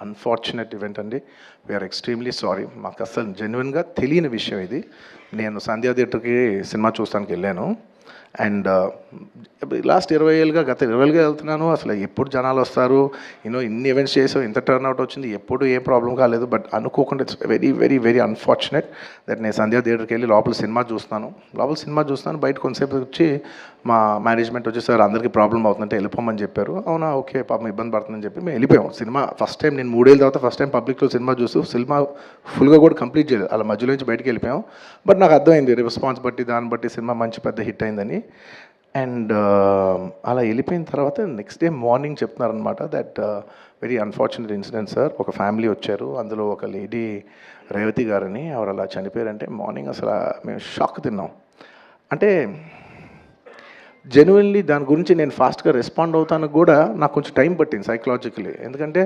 Unfortunate event అండి. We are extremely sorry. మాకు అసలు జెన్యున్గా తెలియని విషయం ఇది. నేను సంధ్యా థియేటర్కి సినిమా చూస్తానికి వెళ్ళాను. అండ్ లాస్ట్ 20 ఏళ్ళుగా, గత 20 ఏళ్ళుగా వెళ్తున్నాను. అసలు ఎప్పుడు జనాలు వస్తారు, ఇన్ని ఈవెంట్స్ చేసావు, ఇంత టర్న్అవుట్ వచ్చింది, ఎప్పుడు ఏం ప్రాబ్లం కాలేదు. బట్ అనుకోకుండా it's very very very unfortunate that నేను సంధ్యా థియేటర్కి వెళ్ళి లోపల సినిమా చూస్తున్నాను. బయట కొంతసేపు వచ్చి మా మేనేజ్మెంట్ వచ్చి, సార్ అందరికీ ప్రాబ్లం అవుతుందంటే వెళ్ళిపోమని చెప్పారు. అవునా, ఓకే, పాపం ఇబ్బంది పడుతుందని చెప్పి మేము వెళ్ళిపోయాం. సినిమా ఫస్ట్ టైం నేను 3 ఏళ్ళ తర్వాత ఫస్ట్ టైం పబ్లిక్లో సినిమా చూస్తూ సినిమా ఫుల్గా కూడా కంప్లీట్ చేయలేదు, అలా మధ్యలో నుంచి బయటకు వెళ్ళిపోయాం. బట్ నాకు అర్థమైంది రెస్పాన్స్ బట్టి, దాన్ని బట్టి సినిమా మంచి పెద్ద హిట్ అయిందని. అండ్ అలా వెళ్ళిపోయిన తర్వాత నెక్స్ట్ డే మార్నింగ్ చెప్తున్నారనమాట that very unfortunate incident sir. ఒక ఫ్యామిలీ వచ్చారు, అందులో ఒక లేడీ రేవతి గారని, ఆవిడ అలా చనిపోయారంటే మార్నింగ్ అసలు మేము షాక్ తిన్నాం. అంటే జెన్యున్లీ దాని గురించి నేను ఫాస్ట్గా రెస్పాండ్ అవుతానికి కూడా నాకు కొంచెం టైం పట్టింది సైకలాజికలీ. ఎందుకంటే